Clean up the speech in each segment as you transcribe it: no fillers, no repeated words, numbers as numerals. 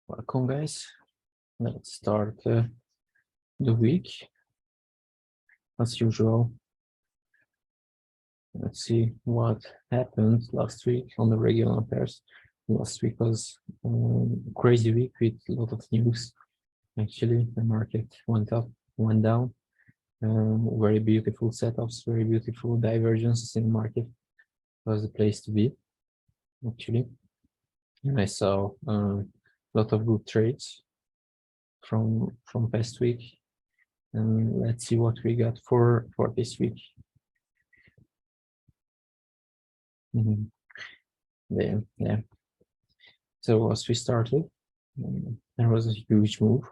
Welcome, guys. Let's start the week as usual. Let's see what happened last week on the regular pairs. Last week was a crazy week with a lot of news. Actually, the market went up, went down. Very beautiful setups, very beautiful divergences in the market. Was the place to be, actually. And I saw a lot of good trades from past week. And let's see what we got for this week. Yeah. So as we started, there was a huge move.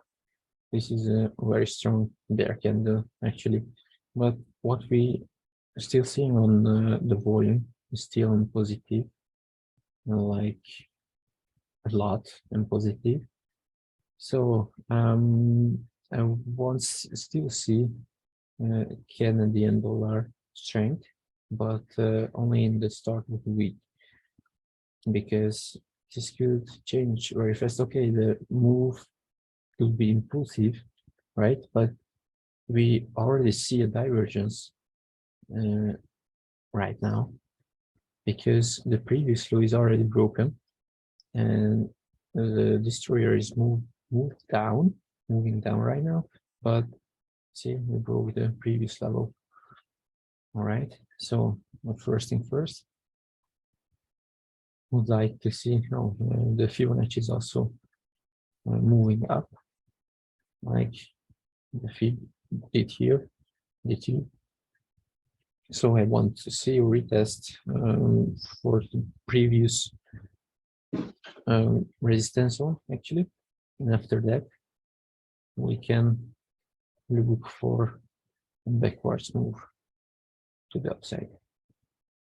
This is a very strong bear candle, actually. But what we are still seeing on the volume is still in positive, like a lot in positive. So I want to still see Canadian dollar strength, but only in the start of the week, because this could change very fast. Okay, the move could be impulsive, right? But we already see a divergence right now, because the previous low is already broken and the destroyer is moving down right now. But see, we broke the previous level. All right, so first thing first, would like to see how the Fibonacci is also moving up, like the Fib did here, did you? So I want to see a retest for the previous resistance zone, actually, and after that we can look for a backwards move to the upside.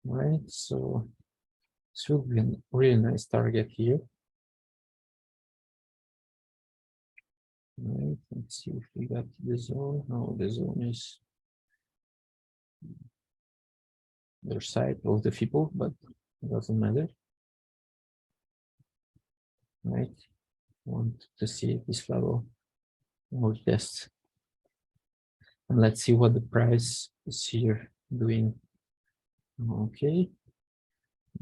All right, so this will be a really nice target here. All right, let's see if we got the zone. Oh, the zone is the other side of the Fibonacci, but it doesn't matter. All right, want to see this level more test, and let's see what the price is here doing. Okay,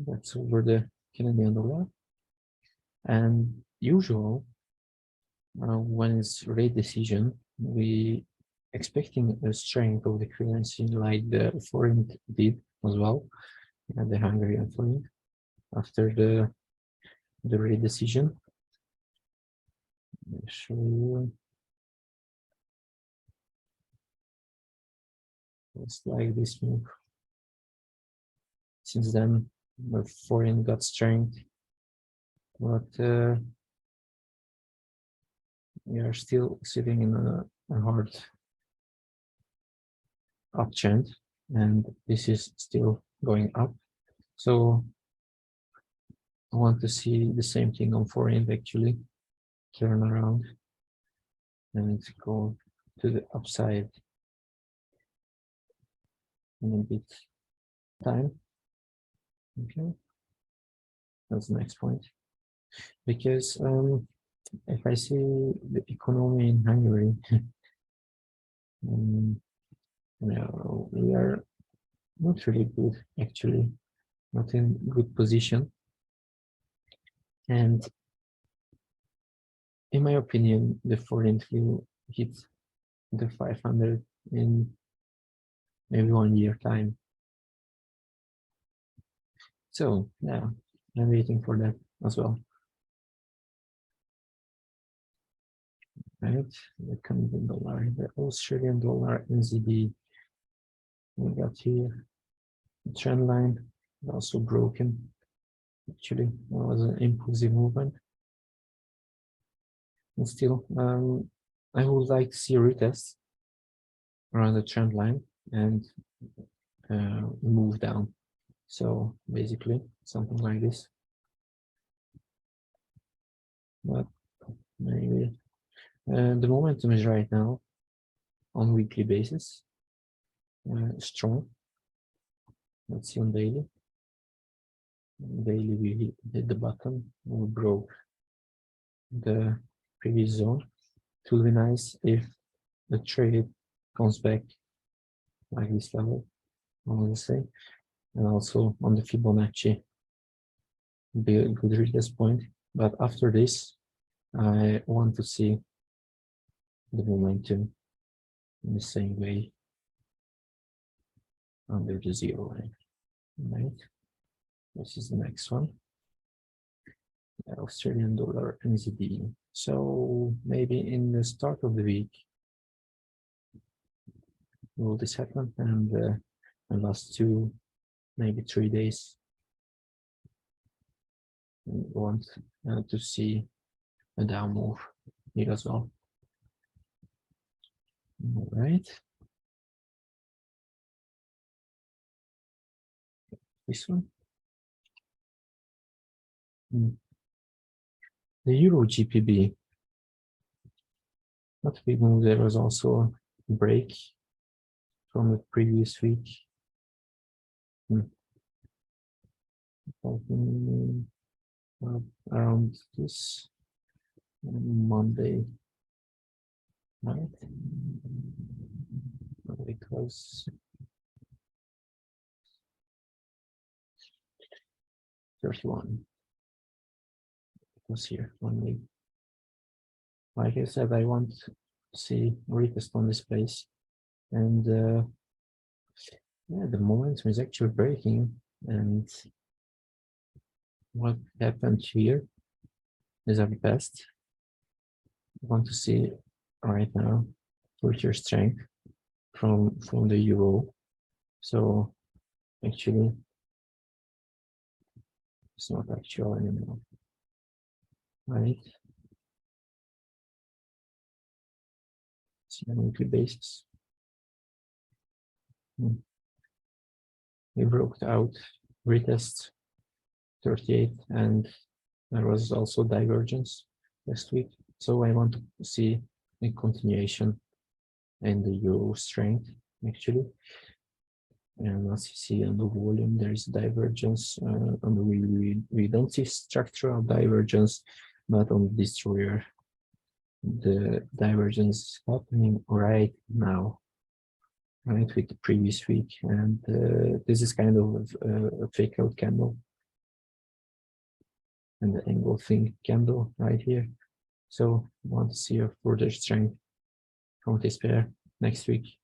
that's over the Canadian dollar. And usual, when it's rate decision, we expecting a strength of the currency like the forint did as well, the Hungarian forint after the rate decision. I'll show you. It's like this move. Since then, the forint got strength, but we are still sitting in a hard uptrend, and this is still going up. So I want to see the same thing on forint, actually turn around and go to the upside in a bit time. Okay, that's the next point, because if I see the economy in Hungary, we are not really good, actually, not in good position. And in my opinion, the forint will hit the 500 in maybe 1 year time. So yeah, I'm waiting for that as well. Right, the Canadian dollar, the Australian dollar, NZD. We got here the trend line also broken. Actually, there was an impulsive movement. And still, I would like to see a retest around the trend line and move down. So basically, something like this. But maybe the momentum is right now on weekly basis strong. Let's see on daily. Daily we hit the bottom, we broke the previous zone. It will be nice if the trade comes back like this level, I want to say, and also on the Fibonacci, be a good retest point. But after this, I want to see the momentum in the same way under the zero line, right? This is the next one. Australian dollar NZD. So maybe in the start of the week will this happen, and the last 2, maybe 3 days, we want to see a down move here as well. All right. This one. The Euro GPB. Not a big move. There was also a break from the previous week. Around this Monday night. Because 31 was here only. Like I said, I want to see retest on this place, and yeah, the momentum is actually breaking. And what happened here is at best. I want to see right now future strength from the euro. So actually, it's not actual anymore, right? See on a weekly basis. We broke out retest 38, and there was also divergence last week. So I want to see a continuation in the euro strength actually. And as you see on the volume, there is divergence, and we don't see structural divergence, but on the destroyer, the divergence is happening right now, right, with the previous week. And this is kind of a fake out candle and the engulfing candle right here. So I want to see a further strength from this pair next week.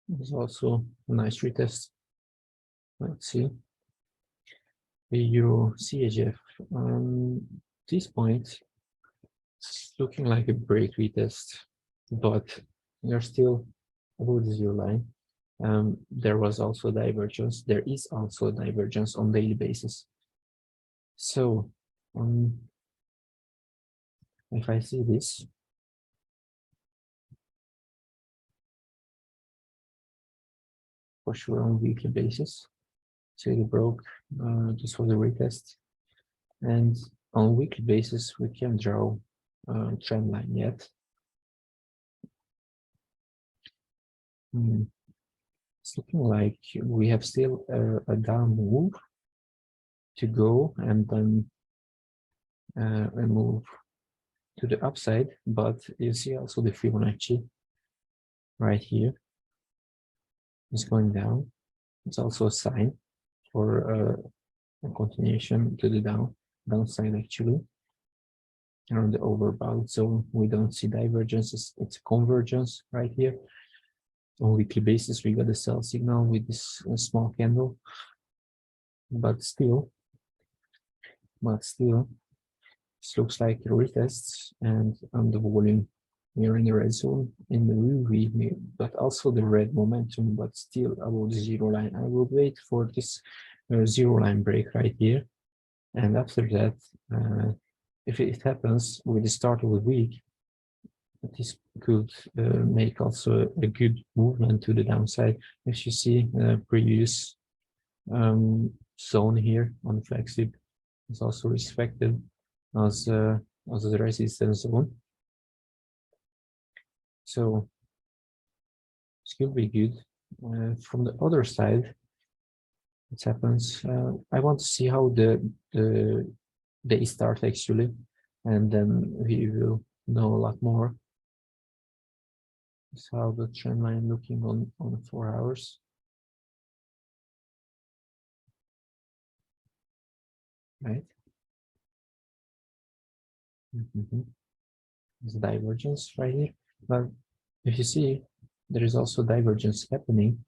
There's also a nice retest. Let's see. The Euro CHF. This point, it's looking like a break retest, but they're still above the zero line. There was also divergence. There is also divergence on daily basis. So if I see this, for sure on weekly basis, so it broke, this was a retest, and on weekly basis we can draw a trend line yet. It's looking like we have still a down move to go, and then a move to the upside. But you see also the Fibonacci right here is going down. It's also a sign for a continuation to the downside actually around the overbought zone. We don't see divergences, it's a convergence right here. On weekly basis we got a sell signal with this small candle, but still this looks like retests, and on the volume we're in the red zone in the UV, but also the red momentum, but still above the zero line. I will wait for this zero line break right here, and after that, if it happens with the start of the week, this could make also a good movement to the downside. If you see previous zone here on the flagship is also respected as the resistance zone. So this could be good. From the other side, it happens. I want to see how the day start actually, and then we will know a lot more. Is how the trend line looking on 4 hours. Right. There's divergence right here, but if you see, there is also divergence happening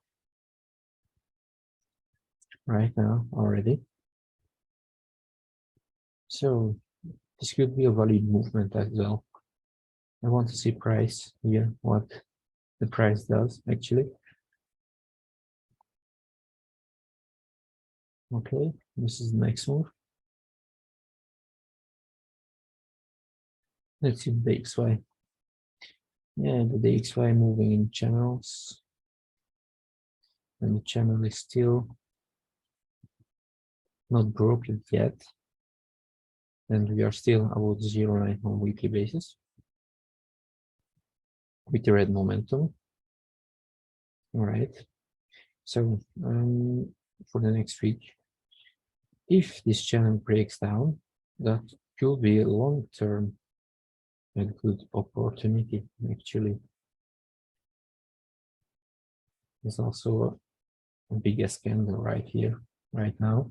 right now already. So this could be a valid movement as well. I want to see price here, what the price does actually. Okay, this is the next move. Let's see the DXY. Yeah, the DXY moving in channels, and the channel is still not broken yet, and we are still about 0.9 on weekly basis with the red momentum. All right, so for the next week, if this channel breaks down, that could be a long-term and good opportunity actually. There's also a biggest candle right here, right now.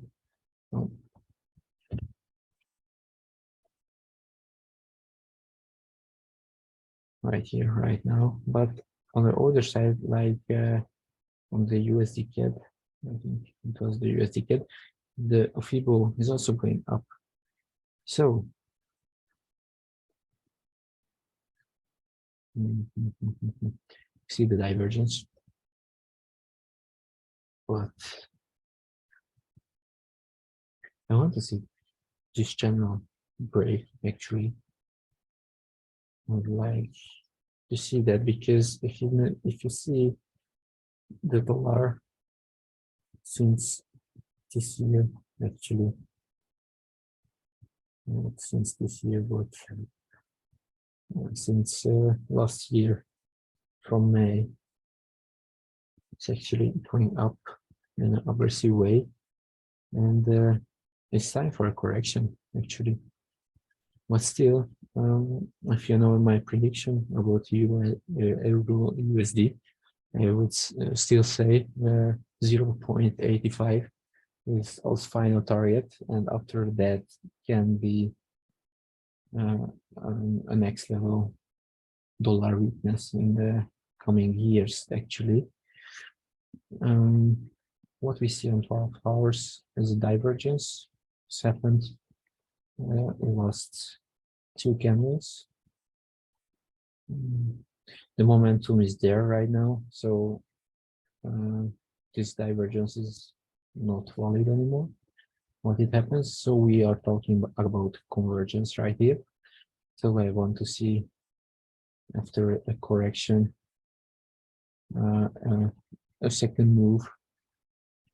Right here, right now. But on the other side, like on the USD CAD, I think it was the USD CAD, the FIBO is also going up. So see the divergence, but I want to see this channel break actually. I would like to see that, because if you see the dollar since this year, actually not since this year, but since last year from May, it's actually going up in an aggressive way, and it's time for a correction actually. But still, if you know my prediction about Euro USD, I would still say 0.85 is also final target, and after that can be a next level dollar weakness in the coming years actually. What we see on 12 hours is a divergence. It's happened in last two candles. The momentum is there right now, so this divergence is not valid anymore. What it happens, so we are talking about convergence right here. So I want to see, after a correction, a second move,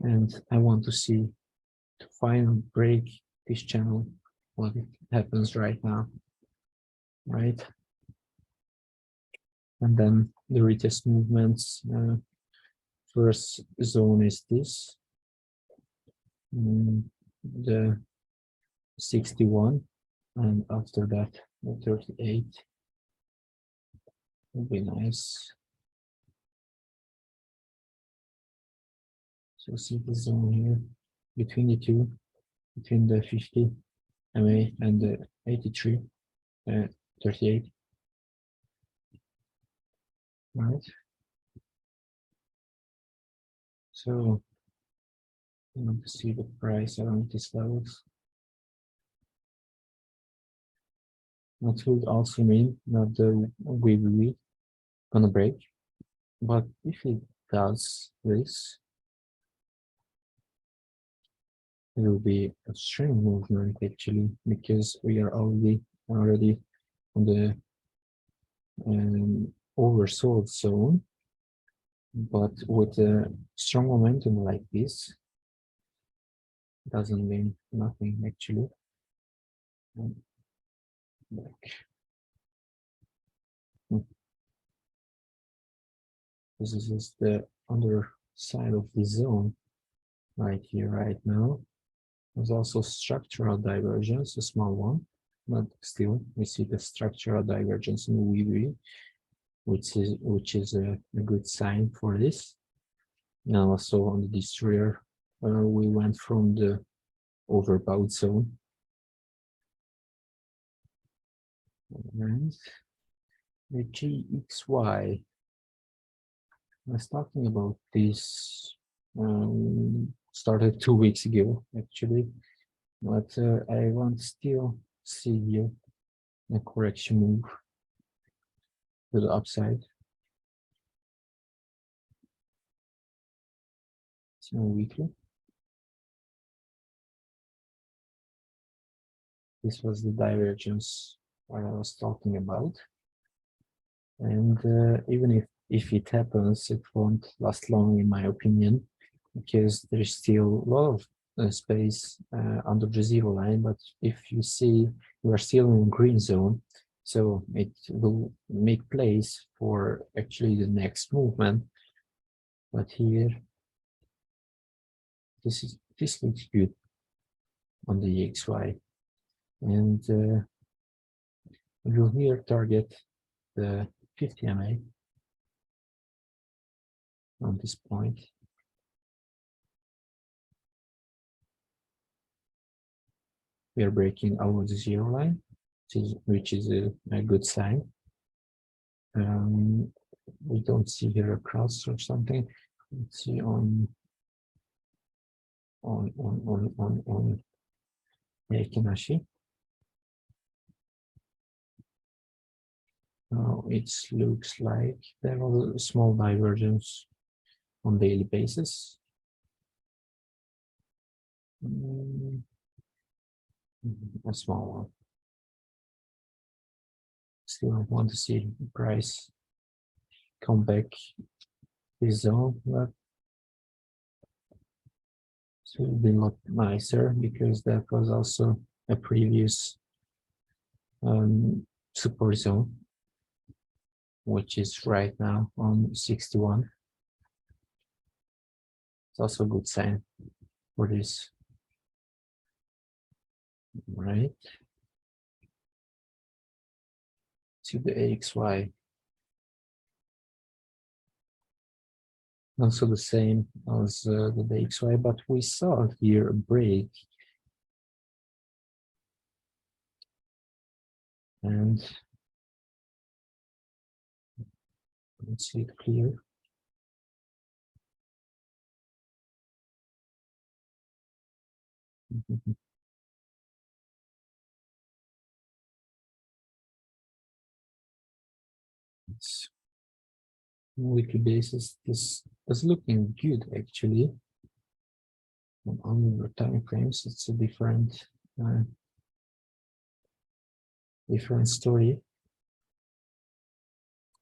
and I want to see to finally break this channel, what it happens right now, right? And then the retest movements, first zone is this, the 61, and after that the 38 would be nice. So see the zone here between the two, between the 50 MA and the 83, 38. Right. So I want to see the price around these levels. That would also mean that the WBB gonna break, but if it does this, it will be a strong movement actually, because we are already on the oversold zone. But with a strong momentum like this, doesn't mean nothing actually. This is the other side of the zone. right here, right now. There's also structural divergence, a small one, but still we see the structural divergence in VV, which is a good sign for this. Now also on the destroyer, we went from the overbought zone. And the GXY, I was talking about this, started 2 weeks ago actually, but I want to still see here a correction move to the upside. So weekly. This was the divergence I was talking about. And even if it happens, it won't last long, in my opinion, because there's still a lot of space under the zero line. But if you see, we are still in green zone, so it will make place for actually the next movement. But here, this looks good on the XY, and we'll here target the 50 MA on this point. We are breaking over the zero line, which is a good sign. We don't see here a cross or something. Let's see on Kinashi. Now it looks like there was a small divergence on daily basis. A small one. Still want to see the price come back this zone, but it will be a lot nicer because that was also a previous support zone, which is right now on 61. It's also a good sign for this, right? To the AXY. Also the same as the DXY, but we saw here a break. And let's see it clear. It's weekly basis. This is looking good actually. On the time frames, it's a different story.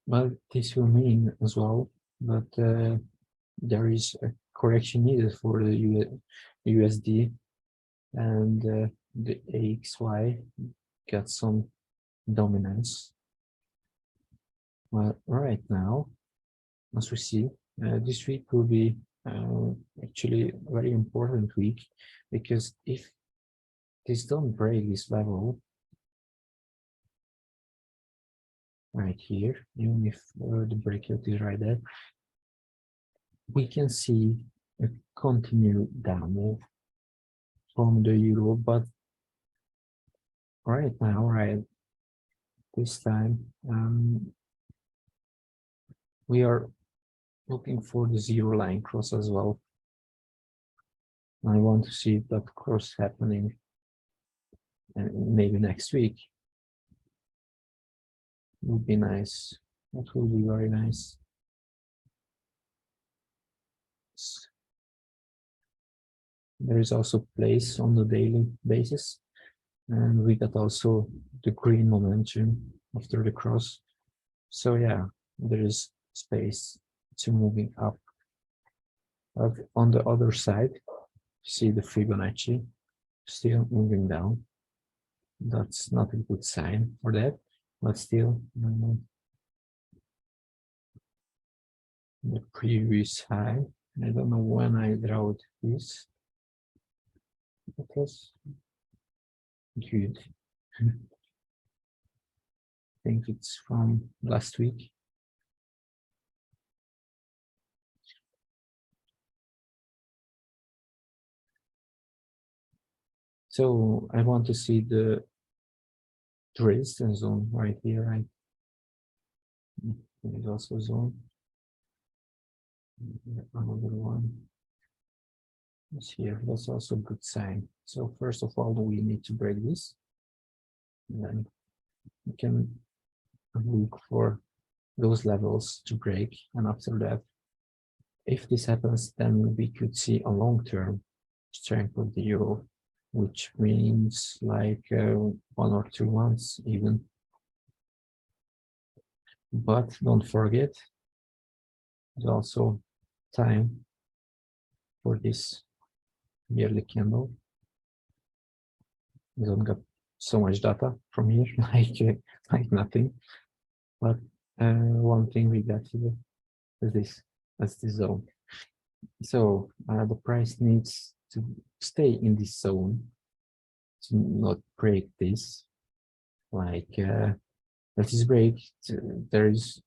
But this will mean as well that there is a correction needed for the USD, and the AXY got some dominance. Well, right now, as we see, this week will be actually a very important week, because if this don't break this level right here, even if the breakout is right there, we can see a continued downmove from the euro. But right now, right this time, we are looking for the zero line cross as well. I want to see that cross happening, and maybe next week would be nice. That will be very nice. There is also place on the daily basis, and we got also the green momentum after the cross. So yeah, there is space to moving up. But on the other side, see the Fibonacci still moving down. That's not a good sign for that, but still the previous high. I don't know when I drawed this. That was good. I think it's from last week. So I want to see the resistance zone right here, right? There is also zone. Another one is here. That's also a good sign. So first of all, we need to break this. And then we can look for those levels to break. And after that, if this happens, then we could see a long-term strength of the euro, which means like 1 or 2 months even. But don't forget, there's also time for this yearly candle. We don't get so much data from here, like nothing. But one thing we got here is this. That's the zone. So the price needs to stay in this zone to not break this. Like let this break. There is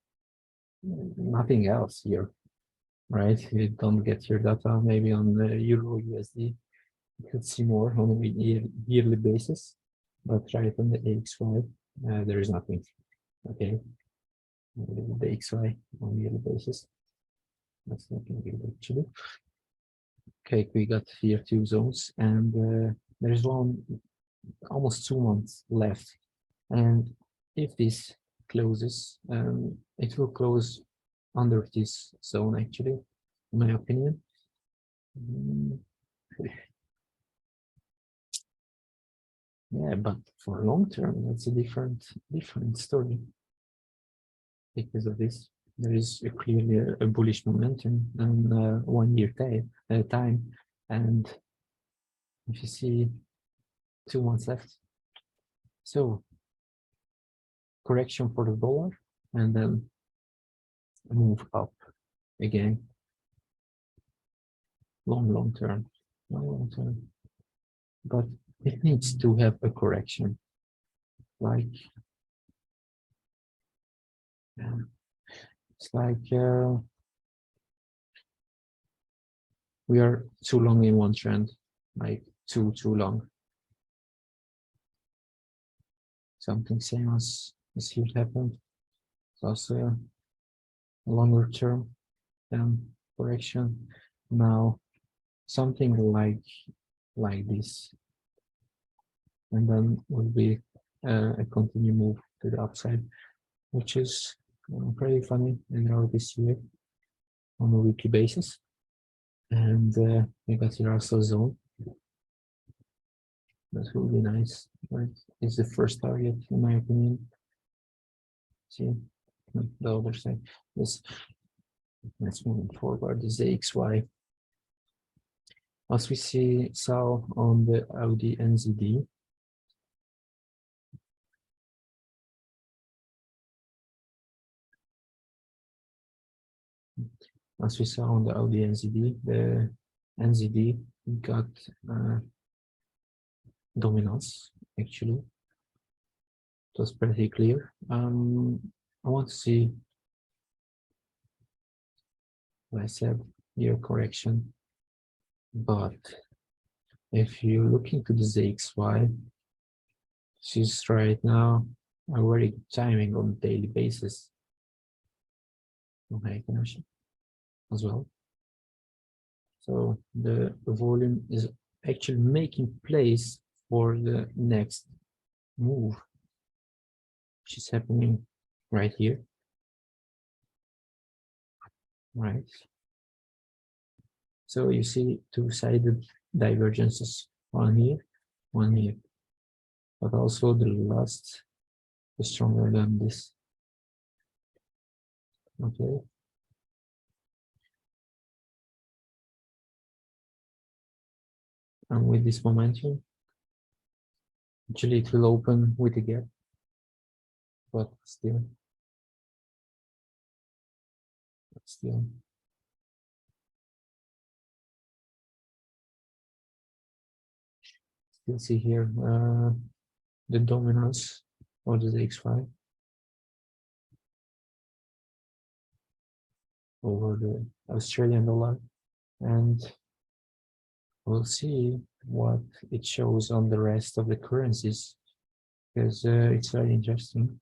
nothing else here, right? You don't get your data maybe on the Euro USD. You could see more on a yearly basis, but right on the AXY, there is nothing. Okay, the XY on a yearly basis. That's not going to be actually. Okay, we got here 2 zones, and there's one almost 2 months left. And if this closes, it will close under this zone actually, in my opinion. Yeah, but for long term, that's a different story. Because of this, there is clearly a bullish momentum and 1 year time, and if you see 2 months left, so correction for the dollar, and then move up again, long term, but it needs to have a correction, like it's like we are too long in one trend, like too long. Something same as here happened. It's also a longer term correction. Now something like this, and then will be a continue move to the upside, which is pretty funny in our this year on a weekly basis. And we got here also zone. That's really nice. Right, it's the first target in my opinion. See the other side. Let's move forward. This XY. As we saw on the Audi NZD, as we saw on the Audi NZD, the NZD got dominance actually. It was pretty clear. I want to see, like I said, your correction, but if you look into the ZXY, she's right now a very good timing on a daily basis. Okay, as well. So the volume is actually making place for the next move, which is happening right here, right? So you see two-sided divergences, one here, but also the last is stronger than this. Okay. And with this momentum, actually it will open with a gap, but still. still see here the dominance of the DXY over the Australian dollar, and we'll see what it shows on the rest of the currencies, because it's very interesting.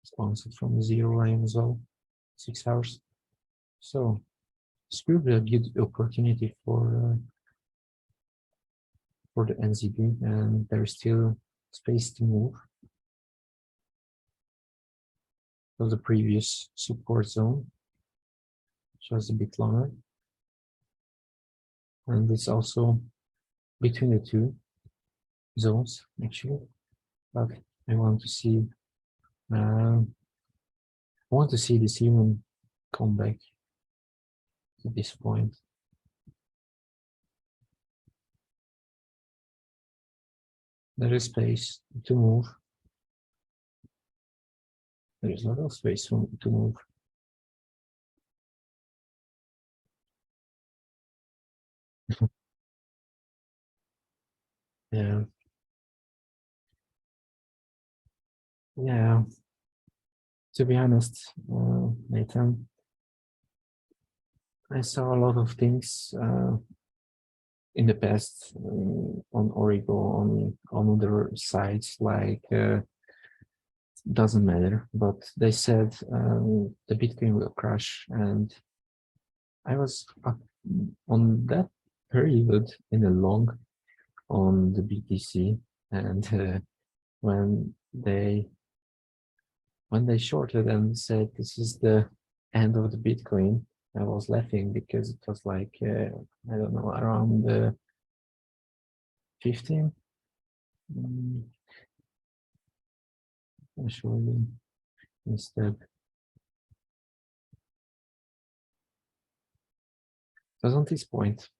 Sponsored from 0 line as well, 6 hours. So it's probably a good opportunity for the NZD, and there's still space to move. So the previous support zone, which was a bit longer, and it's also between the two zones actually. But I want to see this even come back to this point. There is space to move. There is a lot of space to move. Yeah. Yeah. To be honest, Nathan, I saw a lot of things in the past on Origo, on other sites, like doesn't matter, but they said the Bitcoin will crash, and I was on that period in a long on the BTC, and when they shorted and said this is the end of the Bitcoin, I was laughing because it was like I don't know, around 15. I'll show you instead. It was on this point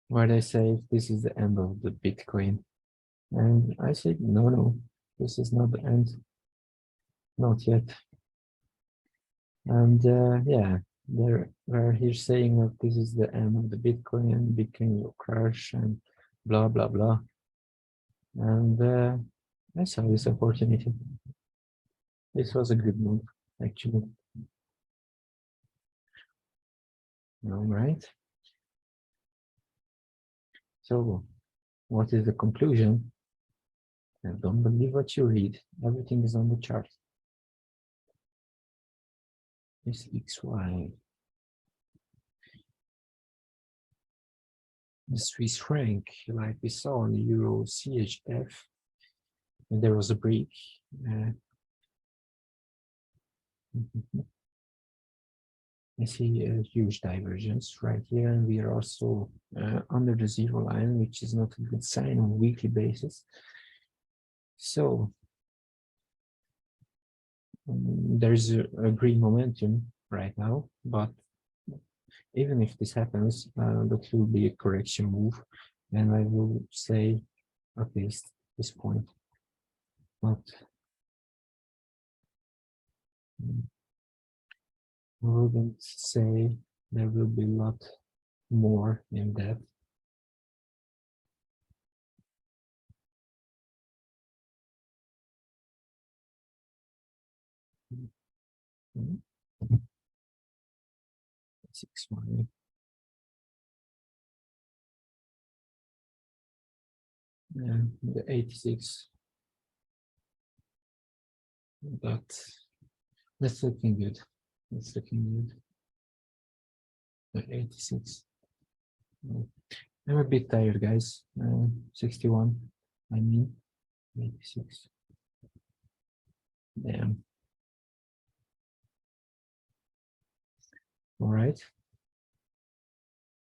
where they say this is the end of the Bitcoin, and I said no, this is not the end, not yet. And yeah, they're here saying that this is the end of the Bitcoin and Bitcoin will crash and blah blah blah. And I saw this opportunity. This was a good move, actually. All right. So, what is the conclusion? And don't believe what you read. Everything is on the chart. This XY. The Swiss franc, like we saw on the Euro CHF, and there was a break. I see a huge divergence right here, and we are also under the 0 line, which is not a good sign on a weekly basis. So there's a green momentum right now, but even if this happens, that will be a correction move, and I will say at least this point. But I wouldn't say there will be a lot more in that. Mm-hmm. 6 money. And the 86, but that's looking good. That's looking good. The 86. I'm a bit tired, guys. 61. I mean, 86. Damn. All right.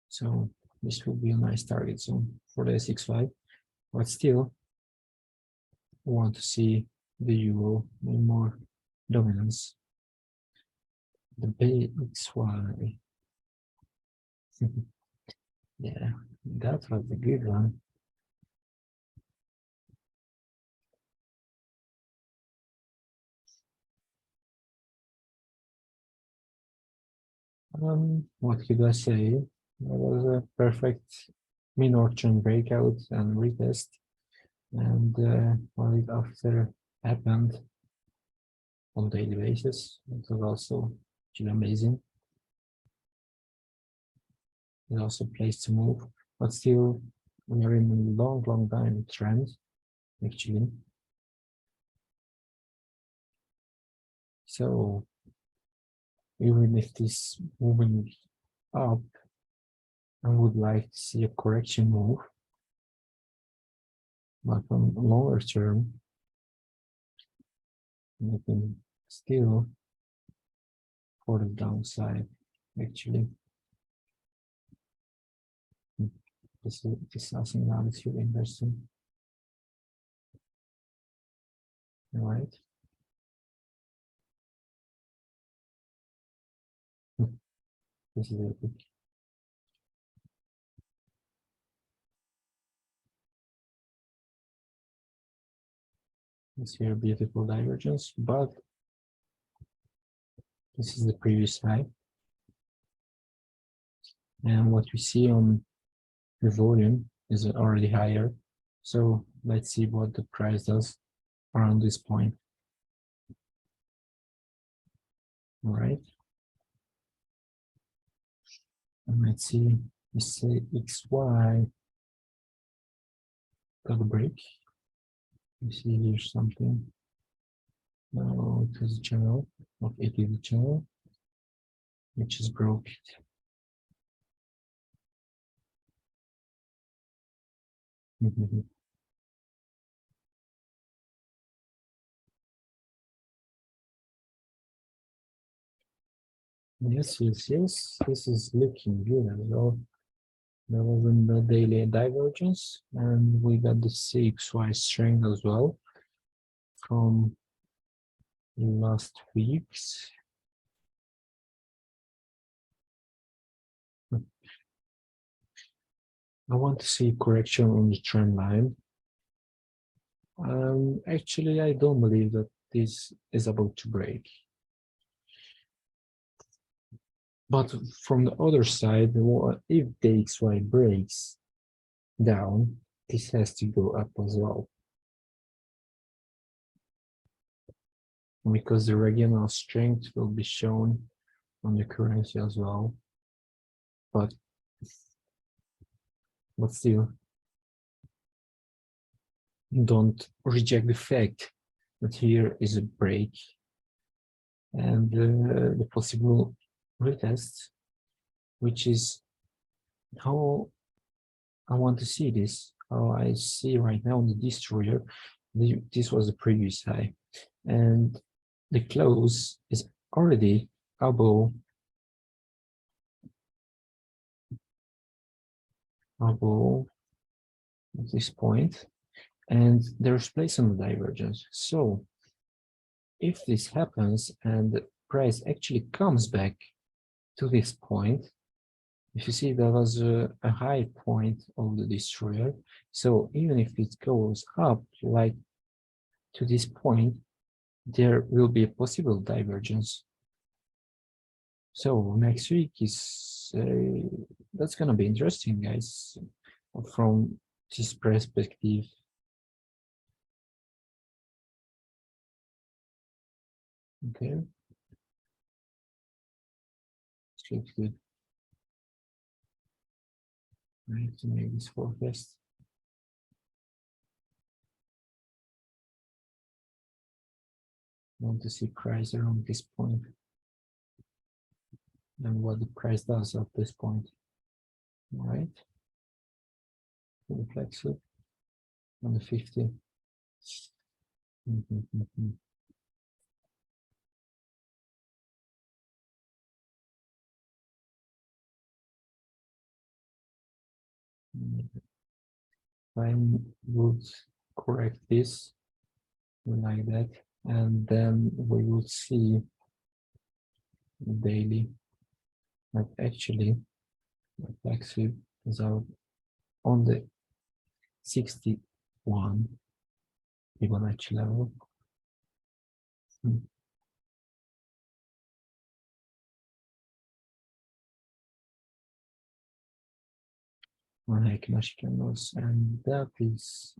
So this will be a nice target zone for the SX5, but still want to see the euro in more dominance. The BXY. Yeah, that was a good one. What could I say? That was a perfect minor trend breakout and retest. And what after happened on daily basis, it was also actually amazing. It also plays to move, but still we are in a long time trend actually. So even if this moving up, I would like to see a correction move, but on longer term, looking still for the downside actually. This is something that is really interesting. All right. This is it. It's here a beautiful divergence, but this is the previous high. And what we see on the volume is already higher. So let's see what the price does around this point. All right. And let's see, we say XY got a break. You see here's something. No, it was a channel, of it is a channel, which is broke. Yes, this is looking good as well. There was in the daily divergence, and we got the CXY strength as well from last weeks. I want to see correction on the trend line. Actually, I don't believe that this is about to break. But from the other side, if the XY breaks down, this has to go up as well. Because the regional strength will be shown on the currency as well. But still, don't reject the fact that here is a break and the possible retest, which is how I want to see this. How I see right now on the destroyer, this was the previous high, and the close is already above this point, and there's place on the divergence. So if this happens and the price actually comes back to this point, if you see that was a high point of the destroyer, so even if it goes up like to this point, there will be a possible divergence. So next week is that's gonna be interesting, guys, from this perspective. Okay, it looks good. I have to make this forecast. I want to see price around this point and what the price does at this point. All right, reflex it on the 50. I would correct this like that, and then we will see daily that actually reflex is out on the 61 Fibonacci level. on Hackimash candles, and that is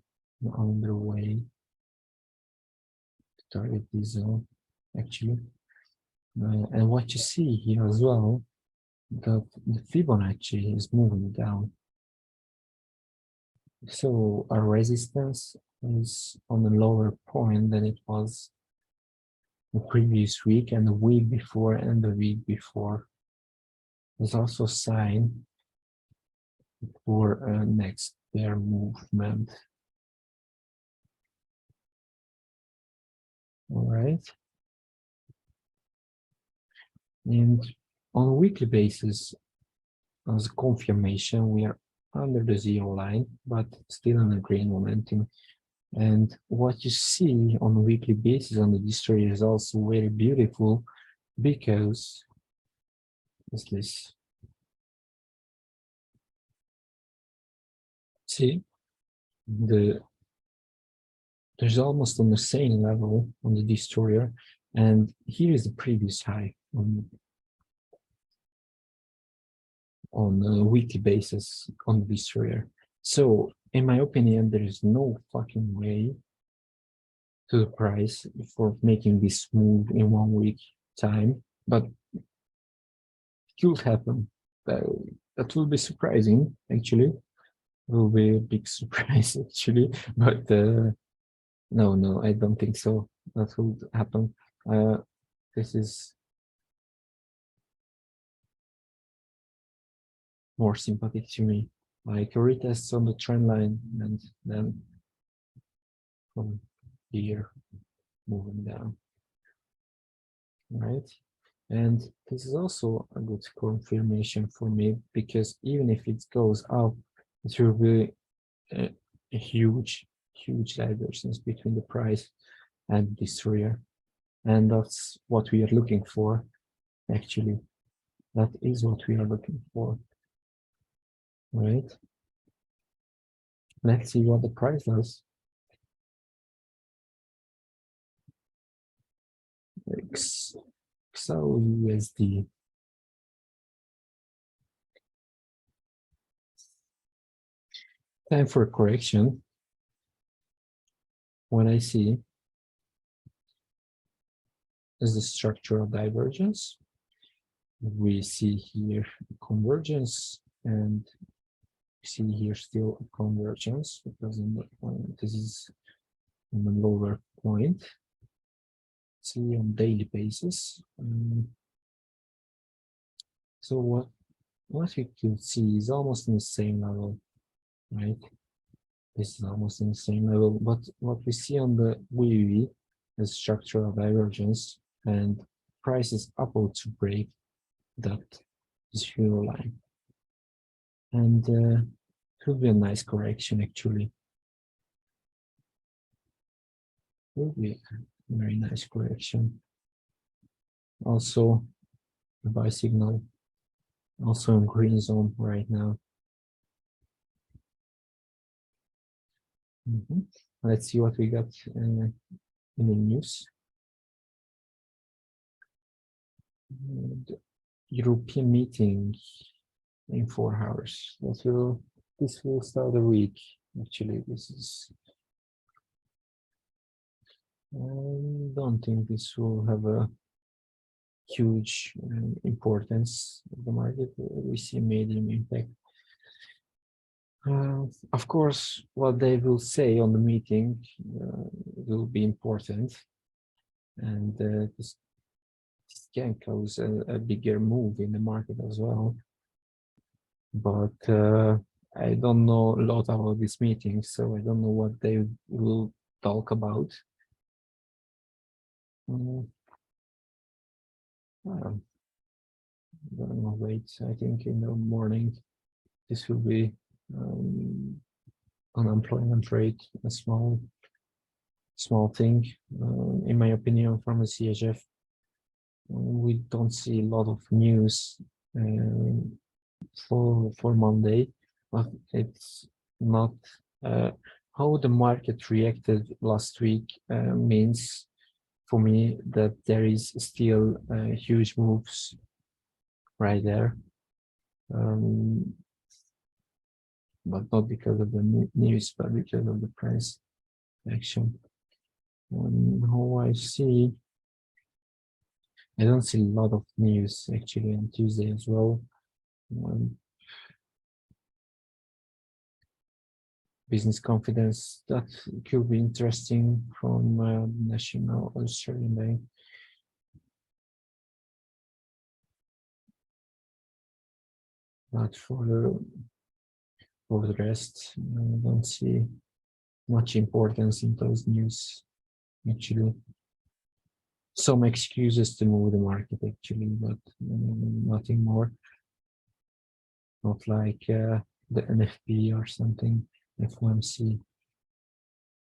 on the way to target this zone actually. And what you see here as well, that the Fibonacci is moving down. So our resistance is on a lower point than it was the previous week and the week before and the week before. There's also a sign for a next bear movement. All right. And on a weekly basis, as a confirmation, we are under the zero line, but still in a green momentum. And what you see on a weekly basis on the history is also very beautiful because what's this? See, there's almost on the same level on the destroyer, and here is the previous high on a weekly basis on the destroyer. So in my opinion, there is no fucking way to the price for making this move in 1 week time, but it could happen. That will be surprising, actually. It will be a big surprise, actually, but no, I don't think so. That will happen. This is more sympathetic to me, like retests on the trend line and then from here moving down, right? And this is also a good confirmation for me, because even if it goes up, it will be a huge divergence between the price and destroyer, and that's what we are looking for. Actually, that is what we are looking for, right? Let's see what the price does. XAUUSD. Time for a correction. What I see is the structural divergence. We see here convergence, and we see here still a convergence, because this is on the lower point. See on daily basis. So what you can see is almost in the same level, right? This is almost in the same level, but what we see on the WEV is structural divergence, and price is about to break that zero line, and it will be a nice correction. Actually, it will be a very nice correction. Also, the buy signal also in green zone right now. Let's see what we got in the news. The European meeting in 4 hours. This will start the week. Actually, this is. I don't think this will have a huge importance of the market. We see medium impact. Of course, what they will say on the meeting will be important, and this can cause a bigger move in the market as well. But I don't know a lot about this meeting, so I don't know what they will talk about. I don't know, wait, I think in the morning this will be unemployment rate, a small thing, in my opinion, from the CHF. We don't see a lot of news for Monday, but it's not how the market reacted last week means for me that there is still huge moves right there. but not because of the news, but because of the price action. How I see, I don't see a lot of news actually on Tuesday as well. Business confidence, that could be interesting from National Australian Bank. But for the rest, I don't see much importance in those news actually. Some excuses to move the market actually, but nothing more. Not like the NFP or something, FOMC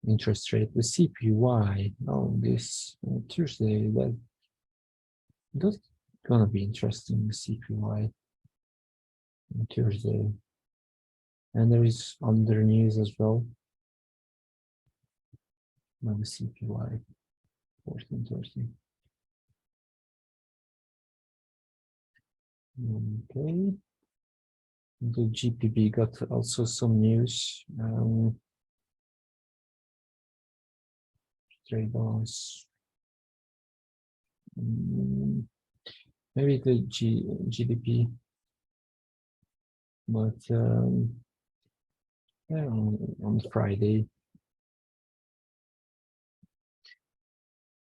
interest rate, the CPY. Oh, this Tuesday, that's gonna be interesting, the CPY on Tuesday. And there is other news as well. Now the CPY 1430. Okay. The GPB got also some news. Trade balance. Maybe the GDP, but yeah, on Friday.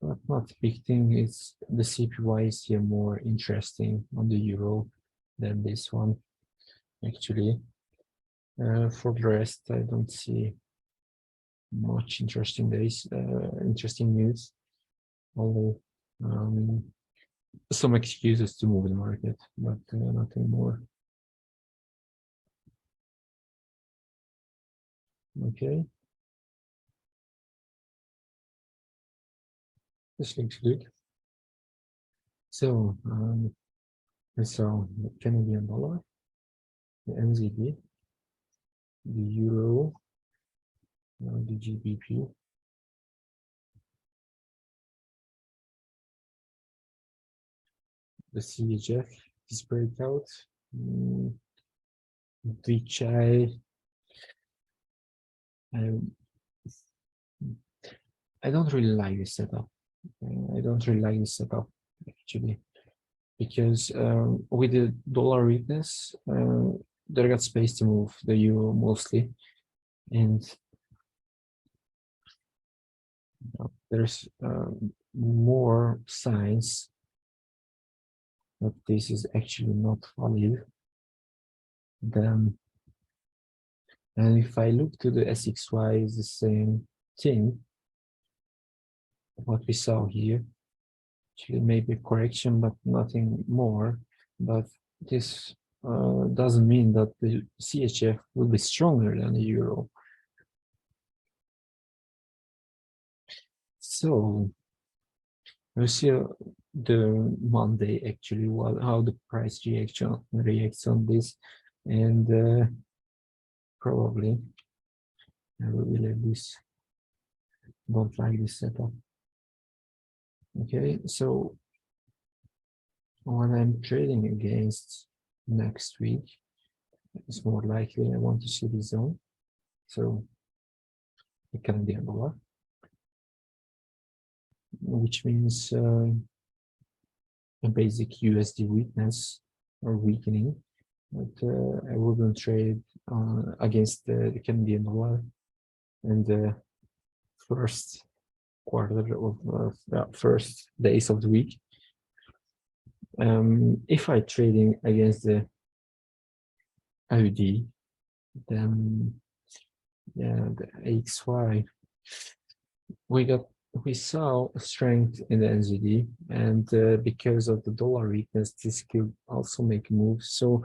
But not a big thing. It's the CPY is here more interesting on the euro than this one, actually. For the rest, I don't see much interesting days, interesting news. Only some excuses to move the market, but nothing more. Okay. This looks good. So we saw the Canadian dollar, the NZD, the euro, the GBP, the CHF, this breakout, which I don't really like this setup. I don't really like this setup actually, because with the dollar weakness, there got space to move the euro mostly, and there's more signs that this is actually not valid. Then, and if I look to the SXY, is the same thing. What we saw here, actually maybe correction, but nothing more. But this doesn't mean that the CHF will be stronger than the euro. So we see the Monday actually how the price reacts on this, and probably I will leave this. Don't like this setup. Okay, so when I'm trading against next week, it's more likely I want to see the zone. So the Canadian dollar, which means a basic USD weakness or weakening. But I wouldn't trade against the Canadian dollar in the first quarter of first days of the week. If I trading against the AUD, then yeah, the AXY, we saw strength in the NZD, and because of the dollar weakness, this could also make moves. So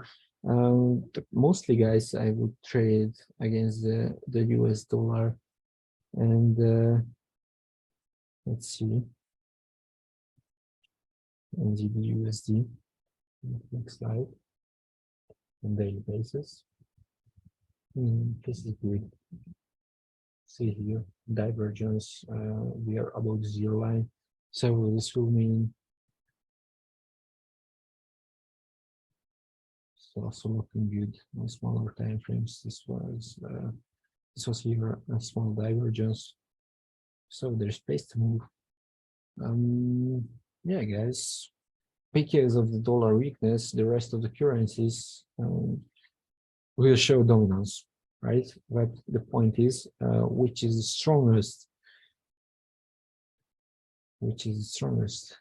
mostly, guys, I would trade against the US dollar, and let's see, NZD USD looks like on daily basis. This is good. See here, divergence, we are above the zero line, so this will mean also looking good on smaller time frames. This was here a small divergence, so there's space to move. Yeah, guys, because of the dollar weakness, the rest of the currencies will show dominance, right? But the point is, which is the strongest? Which is the strongest?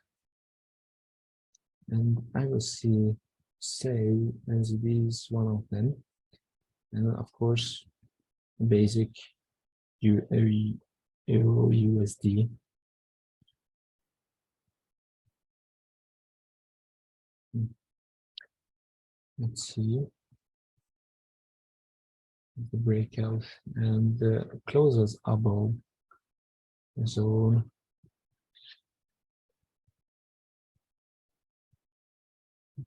And I will say NZD is one of them, and of course, basic Euro USD. Let's see the breakout and closes above the zone.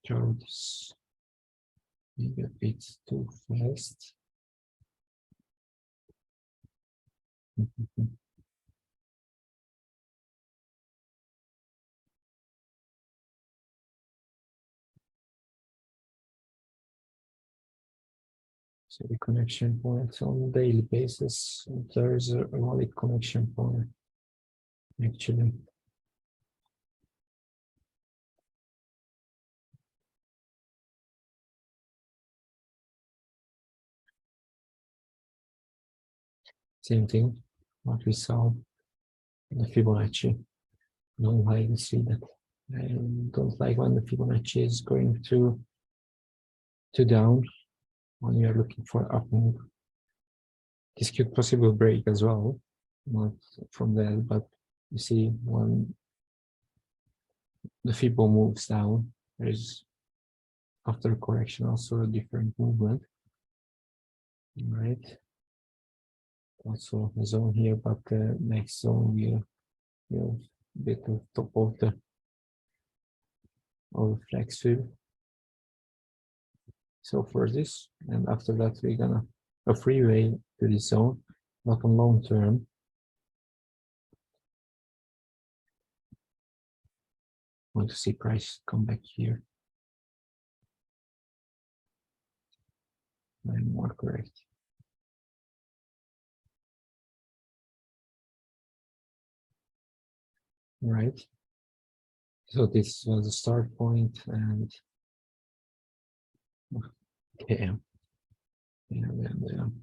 Chart is maybe a bit too fast. So the connection points on a daily basis, there's a valid connection point actually. Same thing, what we saw in the Fibonacci. Don't like to see that. I don't like when the Fibonacci is going to down when you're looking for up move. This could possibly break as well, not from that, but you see when the Fibo moves down, there is after correction also a different movement, right? Also a zone here, but the next zone will bit of top of the flex fib. So for this, and after that we're gonna a freeway to this zone, not on long term. Want to see price come back here. I'm more correct. Right. So this was the start point, and okay, and then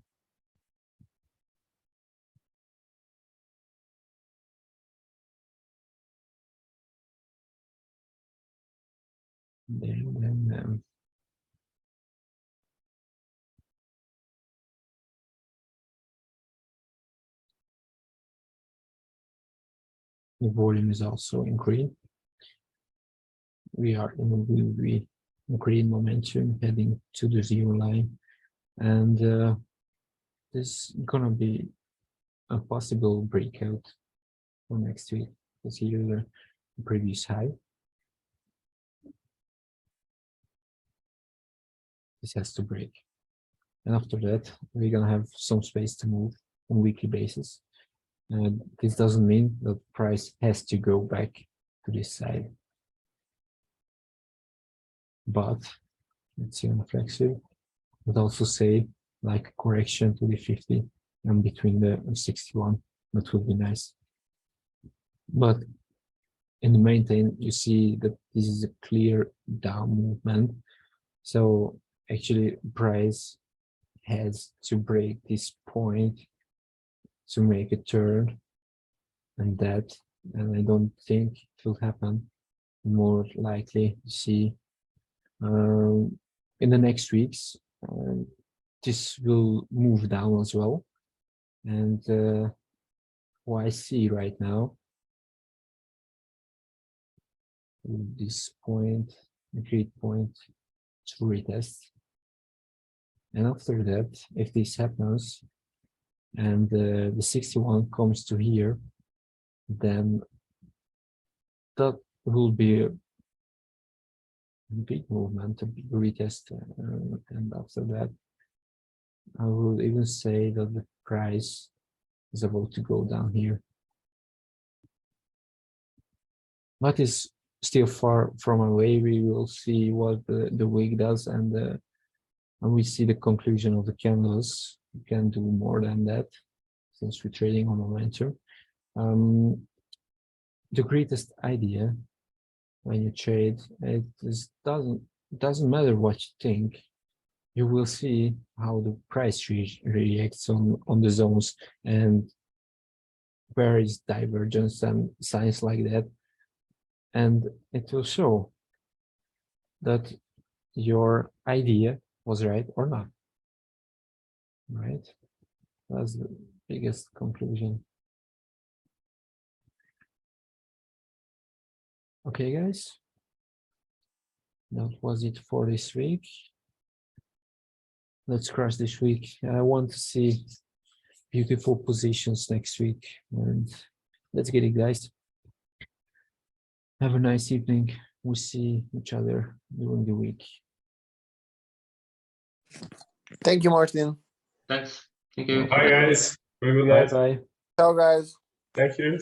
the volume is also in green. We are in a green momentum heading to the zero line, and this is gonna be a possible breakout for next week. Let's see the previous high. This has to break, and after that we're gonna have some space to move on weekly basis. And this doesn't mean that price has to go back to this side. But let's see on the flexi, but also say like a correction to the 50 and between the 61, that would be nice. But in the maintain, you see that this is a clear down movement. So actually price has to break this point to make a turn, and I don't think it will happen. More likely to see in the next weeks this will move down as well, and what I see right now, this point, agreed point to retest, and after that, if this happens and the 61 comes to here, then that will be a big movement, a big retest, and after that I will even say that the price is about to go down here, but it's still far from away. We will see what the week does, and and we see the conclusion of the candles. You can do more than that since we're trading on momentum. The greatest idea when you trade, it doesn't matter what you think. You will see how the price reacts on the zones and where is divergence and signs like that, and it will show that your idea was right or not. Right? That's the biggest conclusion. Okay, guys. That was it for this week. Let's crush this week. I want to see beautiful positions next week, and let's get it, guys. Have a nice evening. We'll see each other during the week. Thank you, Martin. Thanks. Thank you. Bye, guys. Have a good Bye night. bye. Ciao, guys. Thank you.